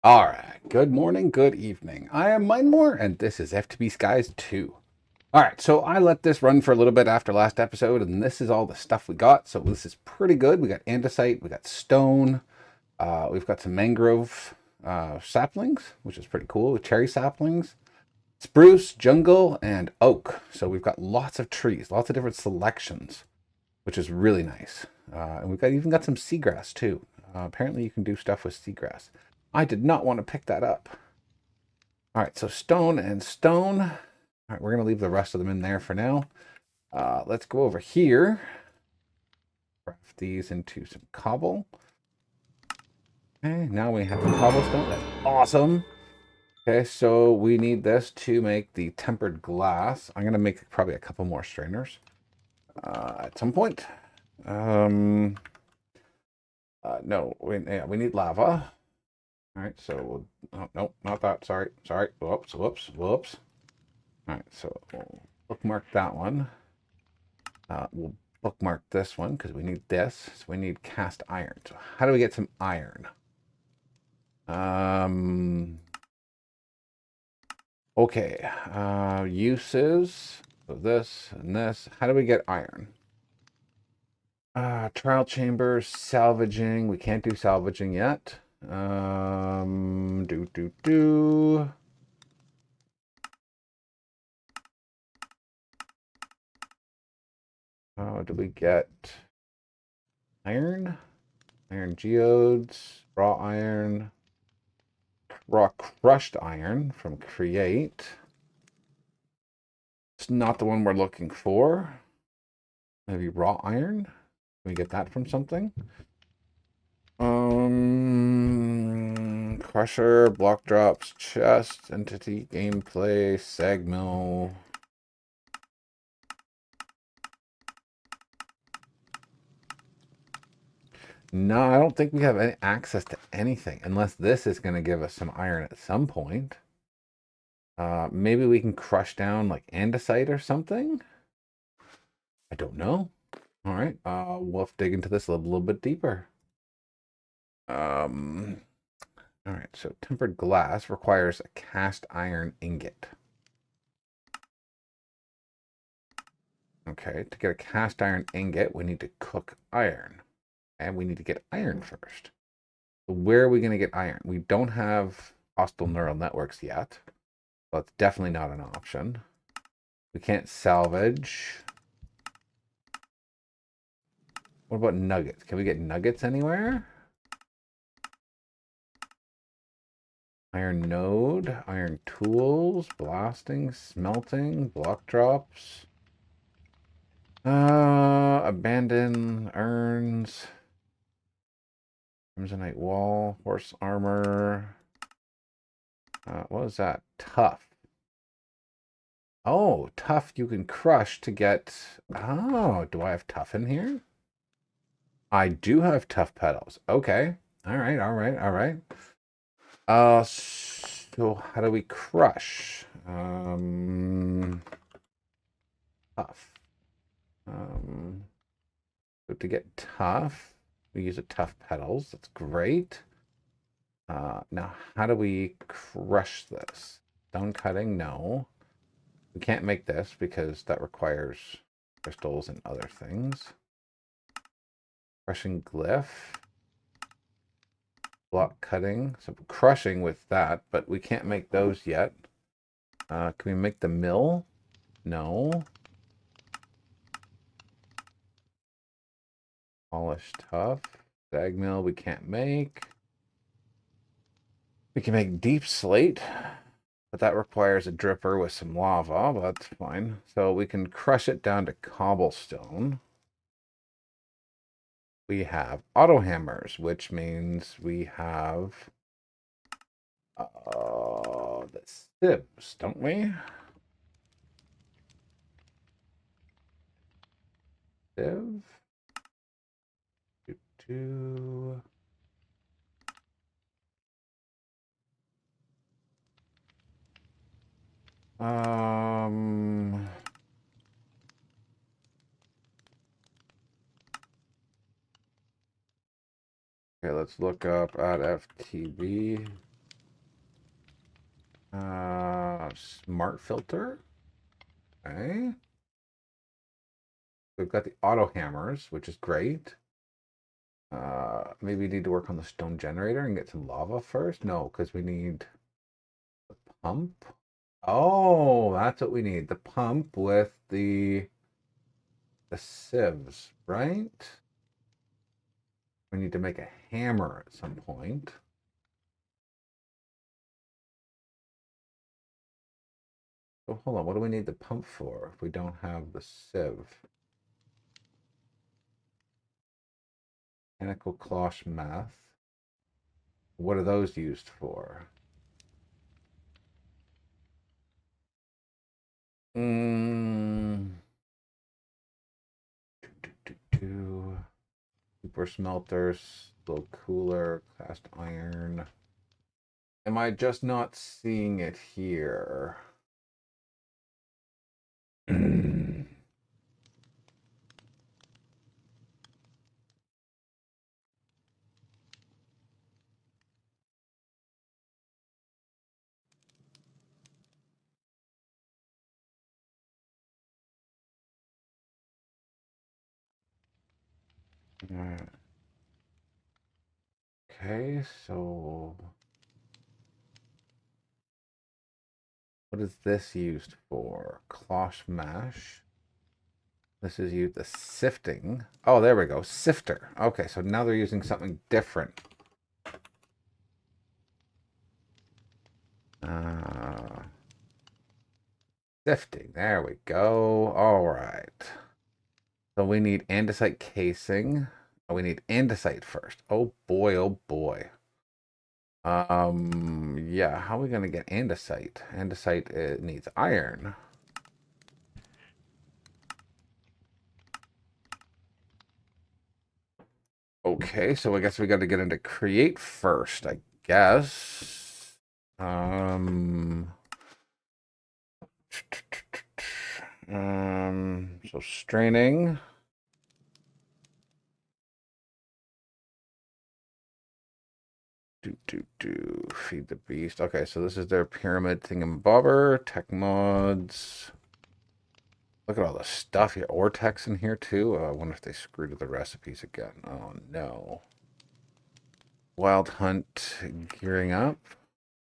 All right. Good morning, good evening. I am Mindmore, and this is FTB Skies 2. All right, so I let this run for a little bit after last episode, and this is all the stuff we got. So this is pretty good. We got andesite, we got stone, we've got some mangrove saplings, which is pretty cool, with cherry saplings, spruce, jungle, and oak. So we've got lots of trees, lots of different selections, which is really nice. And we've got even got some seagrass too. Apparently, you can do stuff with seagrass. I did not want to pick that up. All right, so stone and stone. All right, we're going to leave the rest of them in there for now. Let's go over here. Craft these into some cobble. Okay, now we have the cobblestone. That's awesome. Okay, so we need this to make the tempered glass. I'm going to make probably a couple more strainers at some point. No, we need lava. All right, so oh, no, not that. Sorry. Whoops. All right, so we'll bookmark that one. We'll bookmark this one because we need this. So we need cast iron. So how do we get some iron? Okay. Uses. So this and this. How do we get iron? Trial chambers, salvaging. We can't do salvaging yet. Do. How do we get iron? Iron geodes, raw iron, raw crushed iron from create. It's not the one we're looking for. Maybe raw iron. Can we get that from something? Crusher, block drops, chest, entity, gameplay, sag mill. No, I don't think we have any access to anything unless this is going to give us some iron at some point. Maybe we can crush down like andesite or something. I don't know. All right, we'll have to dig into this a little bit deeper. Um, all right, so tempered glass requires a cast iron ingot. Okay, to get a cast iron ingot, we need to cook iron. And we need to get iron first. So where are we going to get iron? We don't have hostile neural networks yet. So it's definitely not an option. We can't salvage. What about nuggets? Can we get nuggets anywhere? Iron node, iron tools, blasting, smelting, block drops. Abandon urns. Crimsonite wall, horse armor. What was that? Tough. Oh, tough you can crush to get. Oh, do I have tough in here? I do have tough petals. Okay. All right. So how do we crush? Tough. So to get tough, we use a tough petals. That's great. Now, how do we crush this? Stone cutting? No. We can't make this because that requires crystals and other things. Crushing glyph. Block cutting. So crushing with that, but we can't make those yet. Can we make the mill? No. Polish tough. Sag mill we can't make. We can make deep slate, but that requires a dripper with some lava, but that's fine. So we can crush it down to cobblestone. We have auto hammers, which means we have the sieves, don't we? Sieve. Do. Um. Okay, let's look up at FTB. Smart filter. Okay. We've got the auto hammers, which is great. Maybe we need to work on the stone generator and get some lava first. No, because we need the pump. Oh, that's what we need. The pump with the sieves, right? We need to make a hammer at some point. Oh, hold on. What do we need the pump for if we don't have the sieve? Mechanical cloche math. What are those used for? Mm, Super smelters, slow cooler, cast iron. Am I just not seeing it here? Okay, so what is this used for? Cloche mash. This is used the sifting. Oh, there we go. Sifter. Okay, so now they're using something different. Sifting. There we go. All right. So we need andesite casing. Oh, we need andesite first. Oh boy, oh boy. Yeah, how are we gonna get andesite? Andesite, it needs iron. Okay, so I guess we got to get into create first, I guess. So straining. Feed the beast. Okay, so this is their pyramid thingamabobber. Tech mods. Look at all the stuff here. Ortex in here too. I wonder if they screwed with the recipes again. Oh no. Wild hunt gearing up.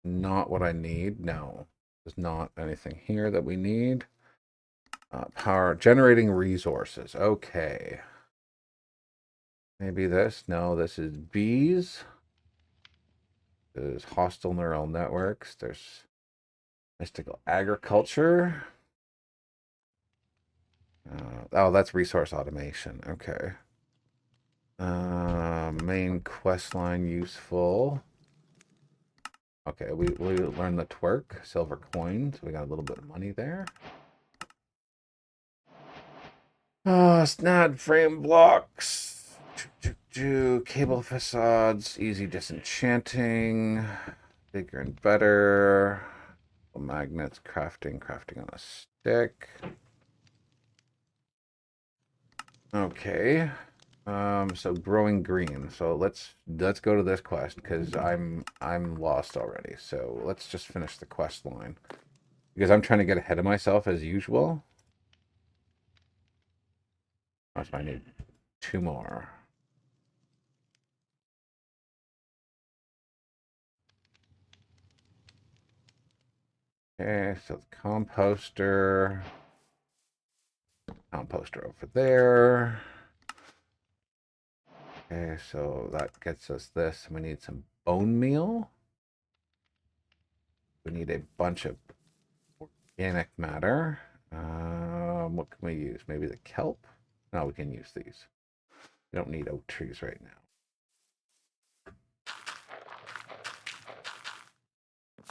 Not what I need. No. There's not anything here that we need. Power generating resources. Okay. Maybe this. No, this is bees. There's hostile neural networks. There's mystical agriculture. Oh, that's resource automation. Okay. Main quest line useful. Okay, we learned the twerk, silver coin, so we got a little bit of money there. Snad frame blocks. Cable facades, easy disenchanting, bigger and better. Magnets, crafting on a stick. Okay. So growing green. So let's go to this quest because I'm lost already. So let's just finish the quest line because I'm trying to get ahead of myself as usual. So I need 2 more. Okay, so the composter over there. Okay, so that gets us this. We need some bone meal. We need a bunch of organic matter. What can we use? Maybe the kelp? No, we can use these. We don't need oak trees right now.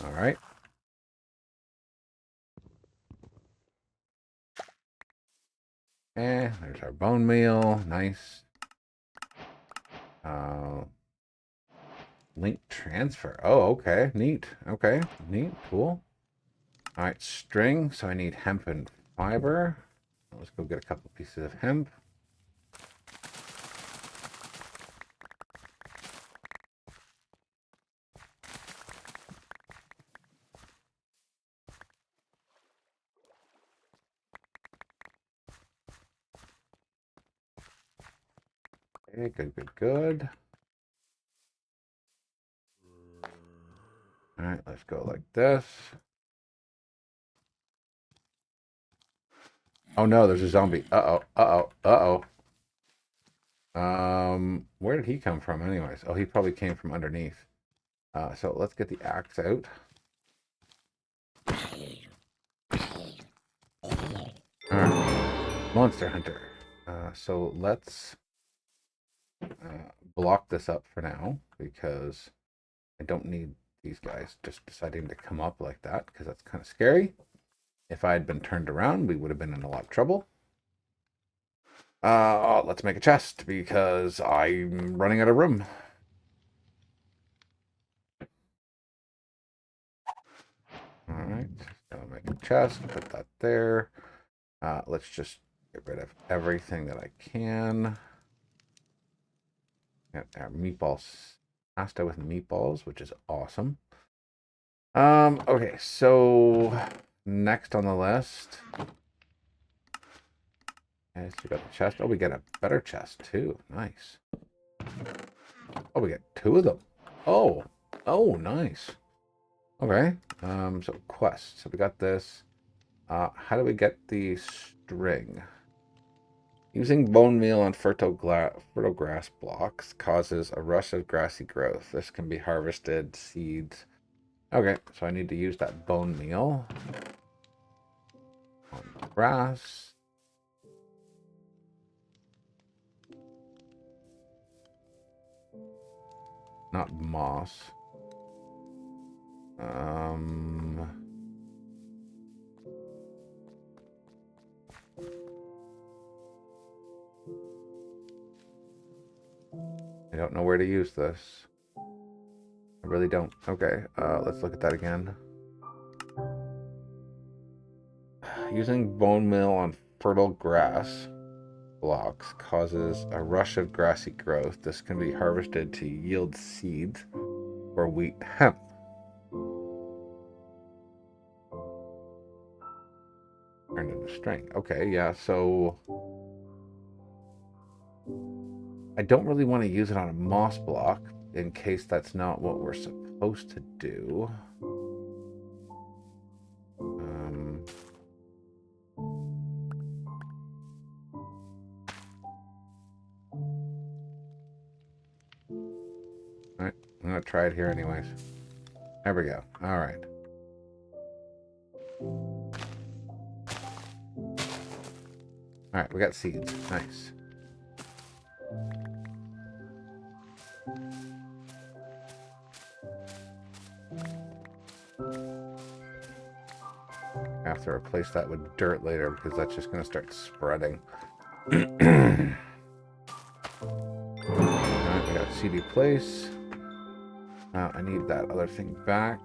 All right. There's our bone meal. Nice. Link transfer. Oh, okay. Neat. Okay. Neat. Cool. All right. String. So I need hemp and fiber. Let's go get a couple pieces of hemp. Okay, good, good, good. All right, let's go like this. Oh no, there's a zombie. Uh-oh, uh-oh, uh-oh. Where did he come from anyways? Oh, he probably came from underneath. So let's get the axe out. All right, Monster Hunter. So let's block this up for now because I don't need these guys just deciding to come up like that because that's kind of scary. If I had been turned around, we would have been in a lot of trouble. Let's make a chest because I'm running out of room. All right, so make a chest, put that there. Let's just get rid of everything that I can. Got our meatballs, pasta with meatballs, which is awesome. Okay, so next on the list. Yes, we got the chest. Oh, we get a better chest too. Nice. Oh, we get two of them. Oh, oh, nice. Okay. So quest. So we got this. How do we get the string? Using bone meal on fertile grass blocks causes a rush of grassy growth. This can be harvested, seeds. Okay, so I need to use that bone meal on grass. Not moss. I don't know where to use this. I really don't. Okay, let's look at that again. Using bone meal on fertile grass blocks causes a rush of grassy growth. This can be harvested to yield seeds for wheat hemp. Turned into string. Okay, yeah, so I don't really want to use it on a moss block in case that's not what we're supposed to do. All right, I'm gonna try it here anyways. There we go. All right. All right, we got seeds. Nice. I have to replace that with dirt later because that's just going to start spreading. Alright, we got CD place. I need that other thing back.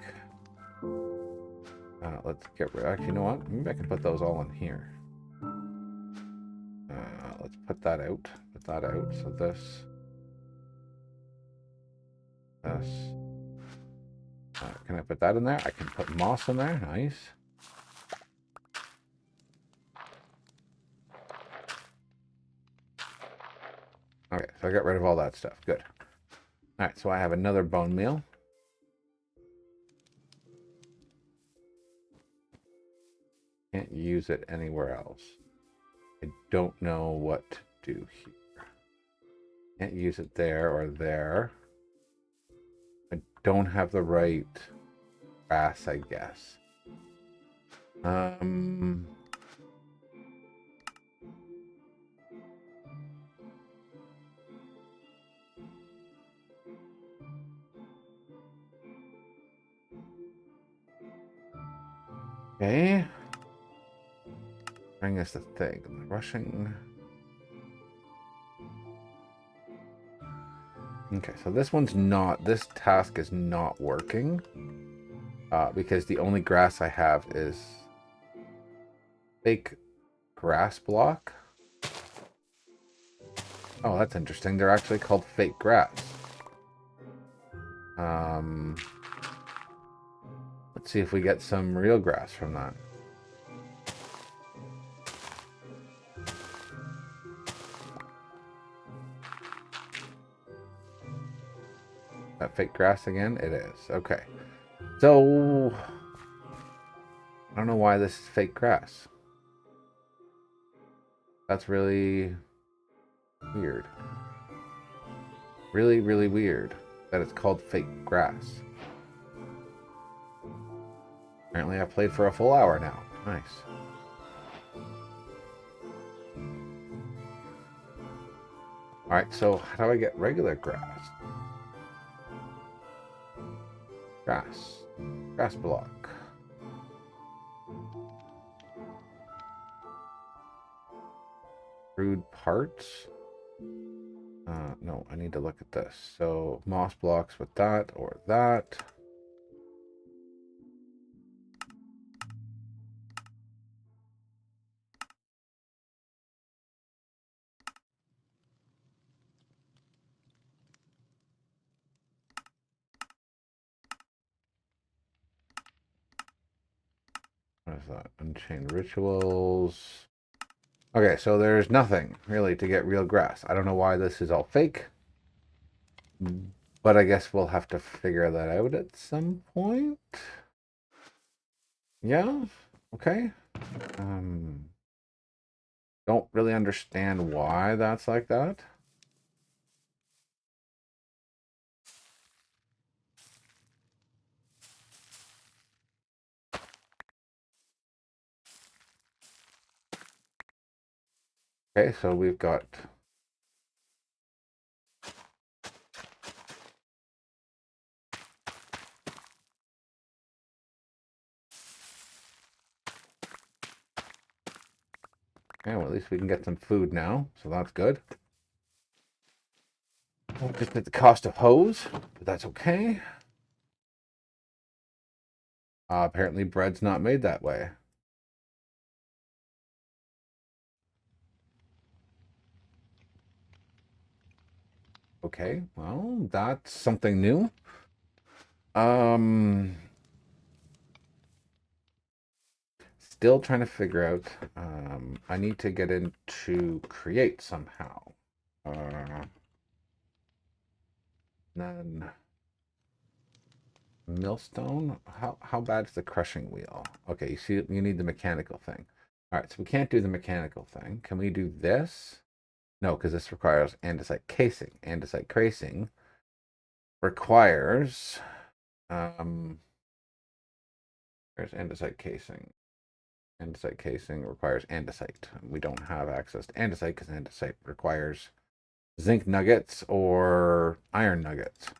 Let's get rid. Actually, you know what? Maybe I can put those all in here. Let's put that out. Put that out. So this. Can I put that in there? I can put moss in there. Nice. Okay, so I got rid of all that stuff. Good. All right, so I have another bone meal. Can't use it anywhere else. I don't know what to do here. Can't use it there or there. I don't have the right grass, I guess. Okay. Bring us the thing. Rushing. Okay, so this one's not, this task is not working. Because the only grass I have is fake grass block. Oh, that's interesting. They're actually called fake grass. Let's see if we get some real grass from that. fake grass again? It is. Okay. So, I don't know why this is fake grass. That's really weird. Really, really weird that it's called fake grass. Apparently I've played for a full hour now. Nice. Alright, so how do I get regular grass? Grass. Grass block. Crude parts. No, I need to look at this. So moss blocks with that or that. What is that? Unchained rituals. Okay, so there's nothing really to get real grass. I don't know why this is all fake, but I guess we'll have to figure that out at some point. Yeah, okay. Don't really understand why that's like that. Okay, so we've got well, at least we can get some food now, so that's good. Just at the cost of hose, but that's okay. Apparently bread's not made that way. Okay, well, that's something new. Still trying to figure out. I need to get into create somehow. Then millstone. How bad is the crushing wheel? Okay, you see, you need the mechanical thing. All right, so we can't do the mechanical thing. Can we do this? No, because this requires andesite casing. Andesite casing requires there's andesite casing. Andesite casing requires andesite. We don't have access to andesite because andesite requires zinc nuggets or iron nuggets.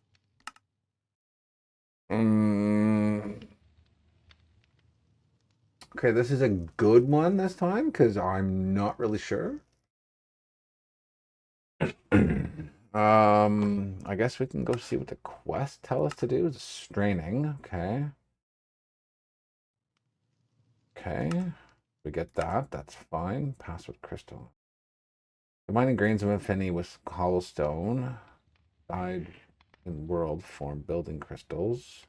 Okay, this is a good one this time because I'm not really sure. I guess we can go see what the quest tell us to do. It's straining. Okay. Okay. We get that. That's fine. Pass with crystal. Combining grains of infinity with cobblestone. Died in world form building crystals.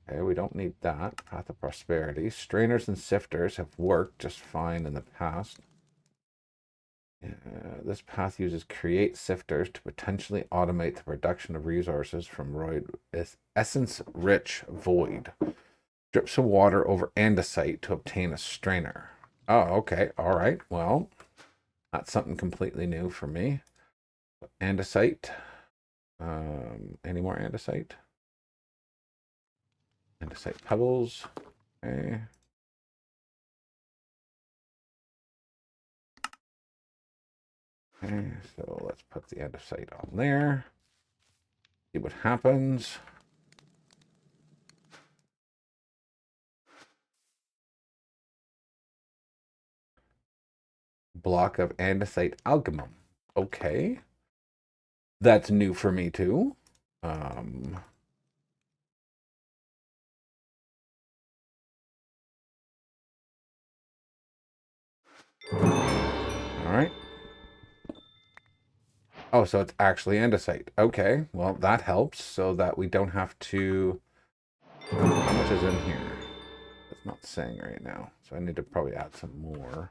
Okay, we don't need that. Path of prosperity. Strainers and sifters have worked just fine in the past. This path uses create sifters to potentially automate the production of resources from essence-rich void. Drip some water over andesite to obtain a strainer. Oh, okay. All right. Well, that's something completely new for me. Andesite. Any more andesite? Andesite pebbles. Okay. Okay, so let's put the andesite on there. See what happens. Block of andesite algumum. Okay. That's new for me too. All right. Oh, so it's actually andesite. Okay, well, that helps so that we don't have to... How much is in here? It's not saying right now, so I need to probably add some more.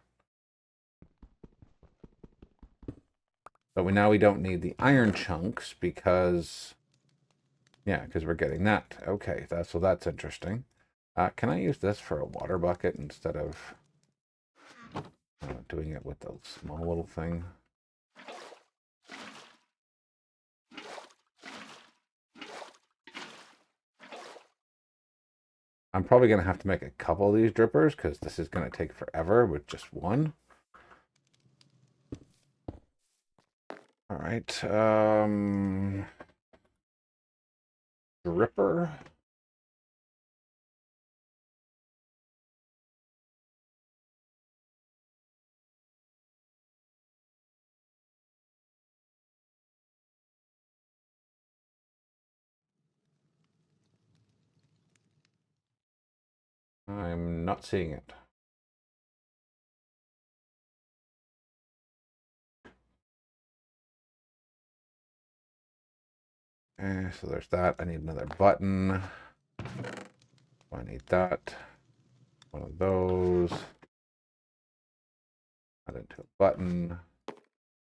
But now we don't need the iron chunks because Yeah, because we're getting that. Okay, so that's interesting. Can I use this for a water bucket instead of doing it with the small little thing? I'm probably going to have to make a couple of these drippers because this is going to take forever with just one. All right. Dripper. I'm not seeing it. So there's that. I need another button. I need that. One of those. Add into a button.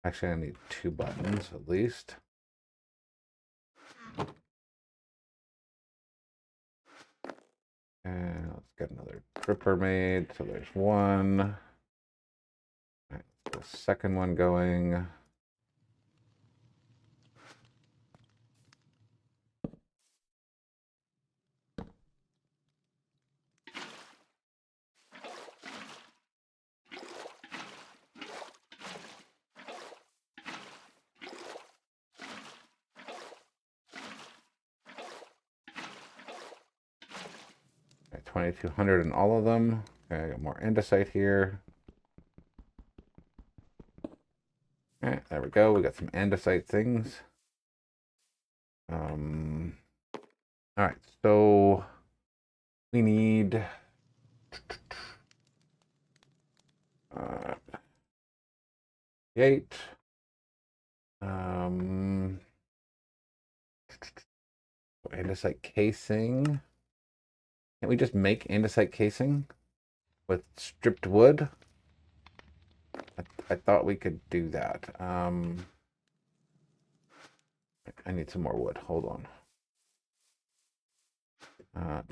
Actually, I need two buttons at least. And let's get another dripper made. So there's one. Right, the second one going. Okay, 2200 in all of them. Okay, I got more andesite here. All right, there we go. We got some andesite things. All right, so we need eight. Andesite casing. Can't we just make andesite casing with stripped wood? I thought we could do that. I need some more wood. Hold on.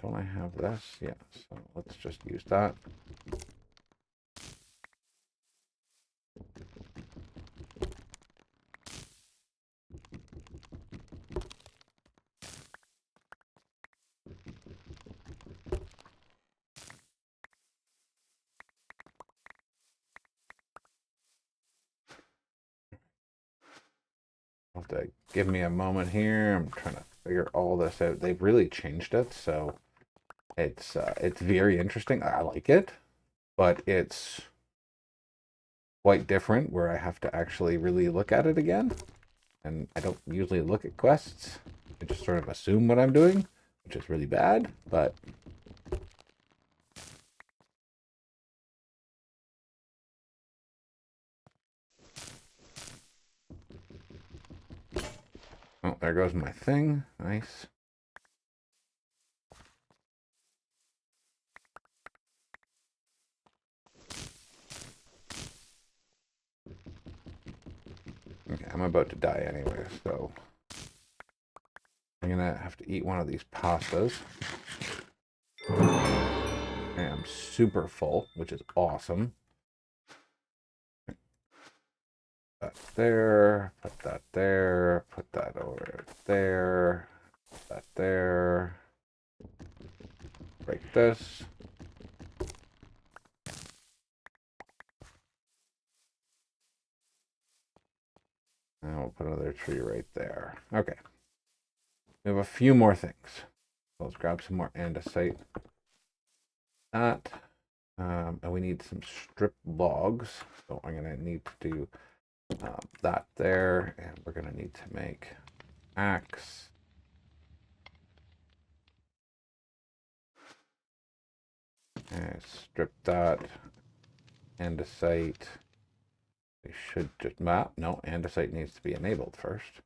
Don't I have this? Yeah, so let's just use that. Have to give me a moment here. I'm trying to figure all this out. They've really changed it, so it's very interesting. I like it, but it's quite different where I have to actually really look at it again. And I don't usually look at quests. I just sort of assume what I'm doing, which is really bad, but oh, there goes my thing. Nice. Okay, I'm about to die anyway, so I'm gonna have to eat one of these pastas. And I'm super full, which is awesome. That there, put that there, put that over there, put that there. Break this. And we'll put another tree right there. Okay. We have a few more things. Let's grab some more andesite. That. And we need some strip logs. So I'm going to need to do that there. And we're going to need to make axe. And strip that. Andesite. We should just map. No, andesite needs to be enabled first.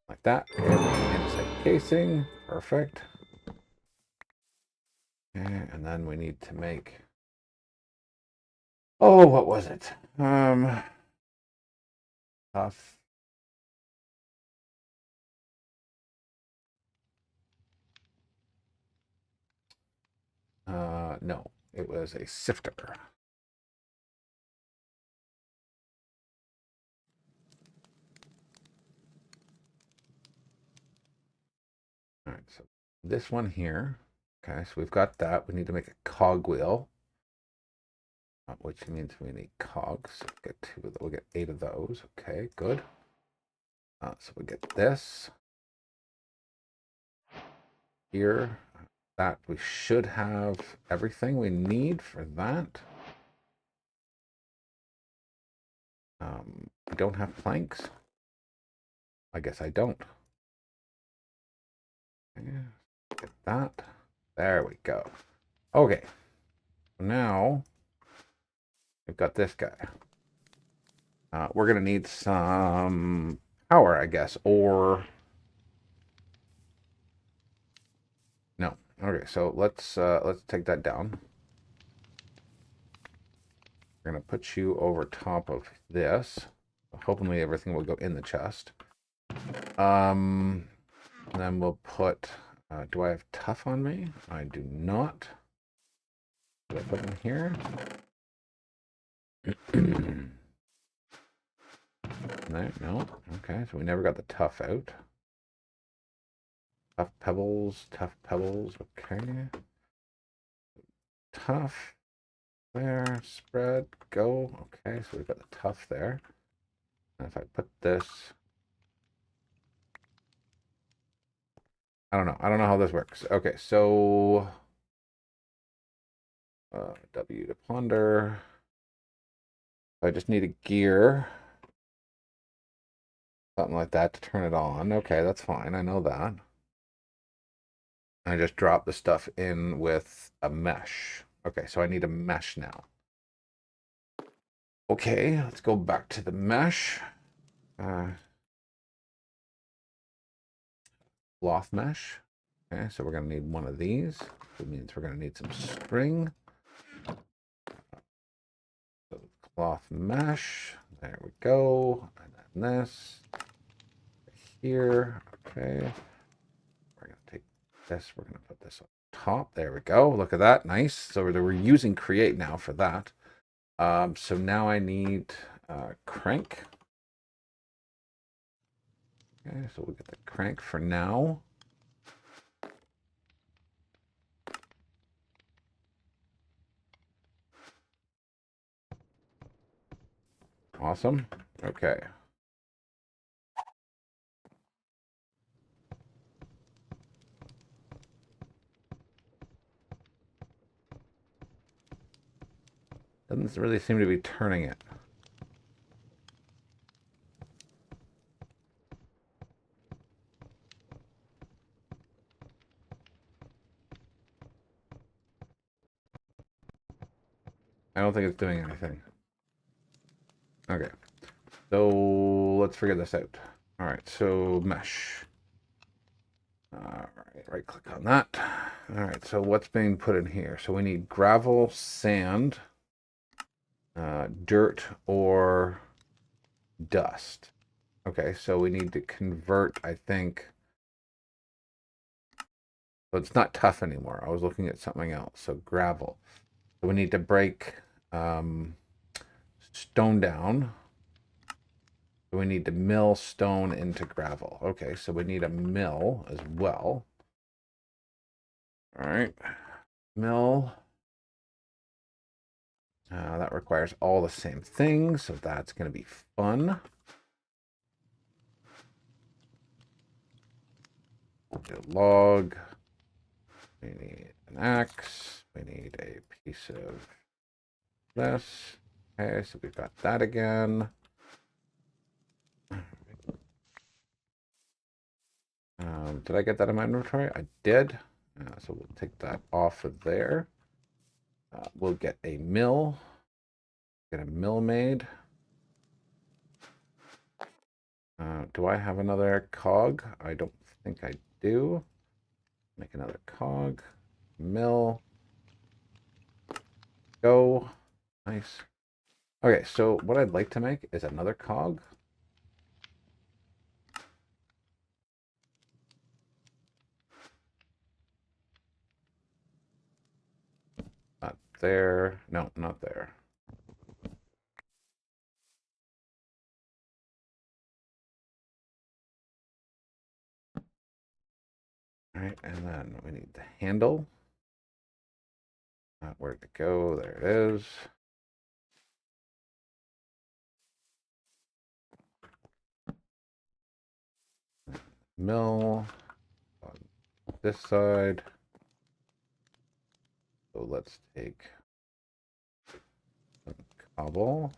Like that. Andesite casing. Perfect. And then we need to make. Oh, what was it? Tough. No, it was a sifter. All right, so this one here. Okay, so we've got that. We need to make a cogwheel, which means we need cogs. So we'll get 2 of those. We'll get 8 of those. Okay, good. So we get this here. That we should have everything we need for that. We don't have planks. I guess I don't. Yeah, get that. There we go. Okay. Now we've got this guy. We're gonna need some power, I guess, or no. Okay, so let's take that down. We're gonna put you over top of this. Hopefully everything will go in the chest. And then we'll put. Do I have tough on me? I do not. Did I put them here? No. Okay, so we never got the tough out. Tough pebbles. Okay. Tough. There. Spread. Go. Okay, so we've got the tough there. And if I put this. I don't know. I don't know how this works. Okay, so. W to plunder. I just need a gear. Something like that to turn it on. Okay, that's fine. I know that. I just drop the stuff in with a mesh. Okay, so I need a mesh now. Okay, let's go back to the mesh. Cloth mesh. Okay, so we're going to need one of these. That means we're going to need some string. So cloth mesh. There we go. And then this. Here. Okay. We're going to take this. We're going to put this on top. There we go. Look at that. Nice. So we're using create now for that. So now I need crank. Okay, so we'll get the crank for now. Awesome. Okay. Doesn't really seem to be turning it. I don't think it's doing anything. Okay. So let's figure this out. All right, so mesh. All right click on that. All right, so what's being put in here? So we need gravel, sand, dirt, or dust. Okay, so we need to convert, I think. So it's not tough anymore. I was looking at something else. So gravel. So we need to break stone down. So we need to mill stone into gravel. Okay, so we need a mill as well. All right, mill. That requires all the same things, so that's going to be fun. We'll do log. We need an axe. We need a piece of this. Okay, so we've got that again. Did I get that in my inventory? I did. So we'll take that off of there. We'll get a mill. Get a mill made. Do I have another cog? I don't think I do. Make another cog. Mill. Go. Nice. Okay, so what I'd like to make is another cog. there. No, not there. All right, and then we need the handle. Where'd it go? There it is. Mill on this side. So let's take some cobble.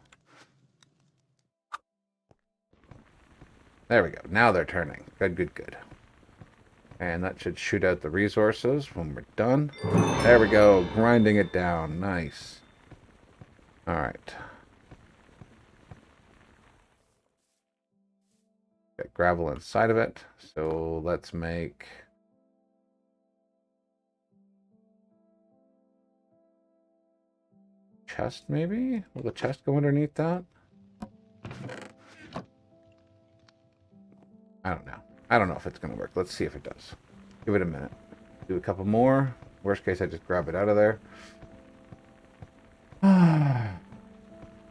There we go. Now they're turning. Good, good, good. And that should shoot out the resources when we're done. There we go. Grinding it down. Nice. All right. Got gravel inside of it. So let's make... chest, maybe? Will the chest go underneath that? I don't know. I don't know if it's going to work. Let's see if it does. Give it a minute. Do a couple more. Worst case, I just grab it out of there.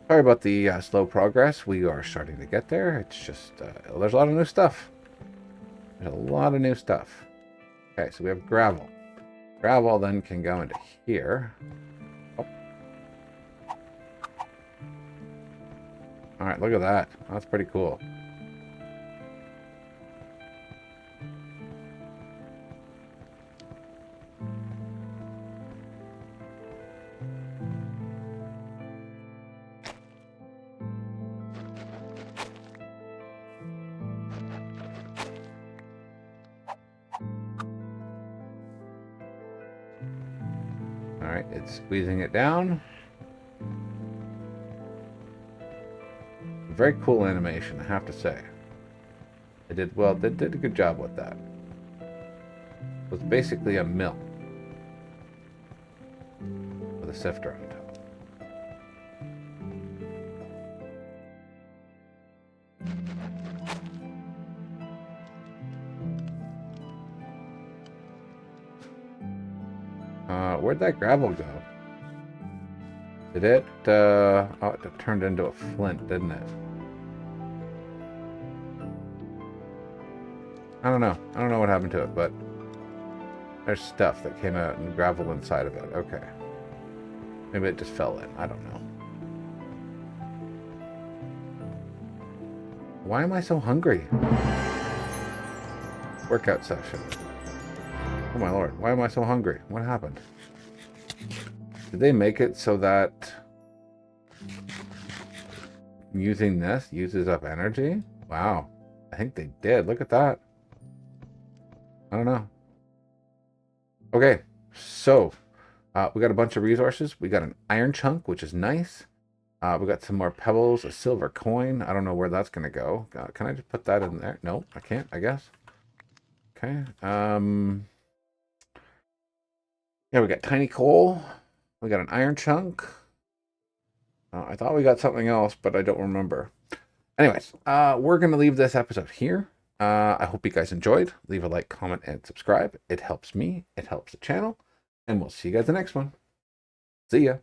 Sorry about the slow progress. We are starting to get there. It's just, there's a lot of new stuff. There's a lot of new stuff. Okay, so we have gravel. Gravel then can go into here. Oh. All right, look at that. That's pretty cool. All right, it's squeezing it down. Very cool animation, I have to say. They did well. They did a good job with that. It was basically a mill with a sifter on top. Where'd that gravel go? Did it? Oh, it turned into a flint, didn't it? I don't know. I don't know what happened to it, but there's stuff that came out and gravel inside of it. Okay. Maybe it just fell in. I don't know. Why am I so hungry? Workout session. Oh my lord. Why am I so hungry? What happened? Did they make it so that using this uses up energy? Wow. I think they did. Look at that. I don't know. Okay. So, we got a bunch of resources. We got an iron chunk, which is nice. We got some more pebbles, a silver coin. I don't know where that's going to go. Can I just put that in there? No, I can't, I guess. Okay. Yeah, we got tiny coal. We got an iron chunk. I thought we got something else, but I don't remember. Anyways, we're going to leave this episode here. I hope you guys enjoyed. Leave a like, comment, and subscribe. It helps me. It helps the channel. And we'll see you guys in the next one. See ya.